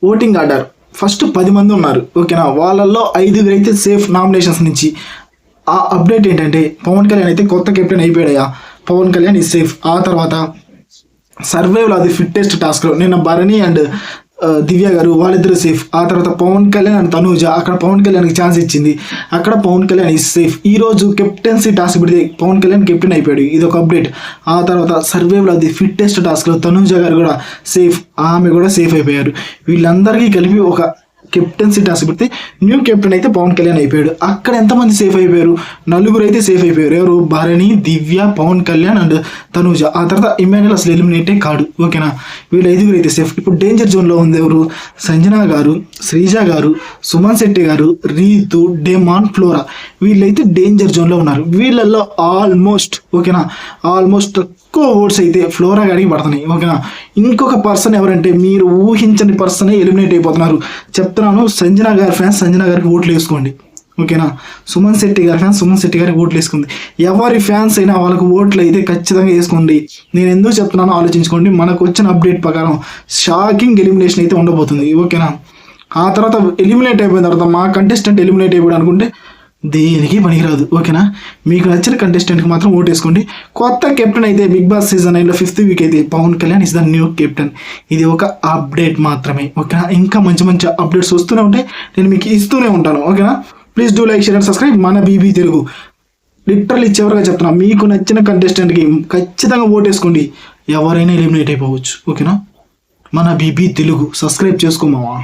Voting order first 10 మంది ఉన్నారు, ఓకేనా. వాళ్ళల్లో 5 అయితే సేఫ్ నామినేషన్స్ నుంచి. ఆ అప్డేట్ ఏంటంటే పవన్ కళ్యాణ్ అయితే కొత్త కెప్టెన్ అయిపోయాడయా. పవన్ కళ్యాణ్ ఈ సేఫ్. ఆ తర్వాత సర్వైవల్ అది ఫిట్టెస్ట్ టాస్క్లో నిన్న భరణి అండ్ దివ్య గారు వాళ్ళిద్దరు సేఫ్. ఆ తర్వాత పవన్ కళ్యాణ్ అండ్ తనూజ, అక్కడ పవన్ కళ్యాణ్కి ఛాన్స్ ఇచ్చింది, అక్కడ పవన్ కళ్యాణ్ ఈజ్ సేఫ్. ఈరోజు కెప్టెన్సీ టాస్క్ పెడితే పవన్ కళ్యాణ్ కెప్టెన్ అయిపోయాడు, ఇది ఒక అప్డేట్. ఆ తర్వాత సర్వైవల్ అది ఫిట్టెస్ట్ టాస్క్లో తనూజ గారు కూడా సేఫ్, ఆమె కూడా సేఫ్ అయిపోయారు. వీళ్ళందరికీ కలిపి ఒక కెప్టెన్సీ టాస్క్ పెడితే న్యూ కెప్టెన్ అయితే పవన్ కళ్యాణ్ అయిపోయాడు. అక్కడ ఎంతమంది సేఫ్ అయిపోయారు? 4 అయితే సేఫ్ అయిపోయారు. ఎవరు? భరణి, దివ్య, పవన్ కళ్యాణ్ అండ్ తనూజ. ఆ తర్వాత ఇమాన్యుల్ అసలు ఎలిమినేటే కాడు, ఓకేనా. వీళ్ళు 5 అయితే సేఫ్. ఇప్పుడు డేంజర్ జోన్లో ఉంది ఎవరు? సంజన గారు, శ్రీజ గారు, సుమన్ శెట్టి గారు, రీతు, డెమాన్, ఫ్లోరా. వీళ్ళైతే డేంజర్ జోన్లో ఉన్నారు. వీళ్ళల్లో ఆల్మోస్ట్, ఓకేనా, ఆల్మోస్ట్ ఎక్కువ ఓట్స్ అయితే ఫ్లోరా గారికి పడుతున్నాయి, ఓకేనా. ఇంకొక పర్సన్ ఎవరంటే మీరు ఊహించని పర్సనే ఎలిమినేట్ అయిపోతున్నారు చెప్తున్నాను. సంజన గారి ఫ్యాన్స్ సంజన గారికి ఓట్లు వేసుకోండి, ఓకేనా. సుమన్ శెట్టి గారి ఫ్యాన్స్ సుమన్ శెట్టి గారికి ఓట్లు వేసుకోండి. ఎవరి ఫ్యాన్స్ అయినా వాళ్ళకు ఓట్లు అయితే ఖచ్చితంగా వేసుకోండి. నేను ఎందుకు చెప్తున్నానో ఆలోచించుకోండి. మనకు వచ్చిన అప్డేట్ ప్రకారం షాకింగ్ ఎలిమినేషన్ అయితే ఉండబోతుంది, ఓకేనా. ఆ తర్వాత ఎలిమినేట్ అయిపోయిన తర్వాత మా కంటెస్టెంట్ ఎలిమినేట్ అయిపోయాడు అనుకుంటే దేనికి పనికిరాదు, ఓకేనా. మీకు నచ్చిన కంటెస్టెంట్కి మాత్రం ఓటేసుకోండి. కొత్త కెప్టెన్ అయితే బిగ్ బాస్ సీజన్ 9లో 5th వీక్ అయితే Pawan Kalyan is the new captain. ఇది ఒక అప్డేట్ మాత్రమే, ఓకేనా. ఇంకా మంచి మంచి అప్డేట్స్ వస్తూనే ఉంటాయి, నేను మీకు ఇస్తూనే ఉంటాను, ఓకేనా. Please do like, share and subscribe మన బీబీ తెలుగు. లిటరల్లీ చివరిగా చెప్తున్నా, మీకు నచ్చిన కంటెస్టెంట్కి ఖచ్చితంగా ఓటేసుకోండి. ఎవరైనా ఎలిమినేట్ అయిపోవచ్చు, ఓకేనా. మన బీబీ తెలుగు సబ్స్క్రైబ్ చేసుకోమావా.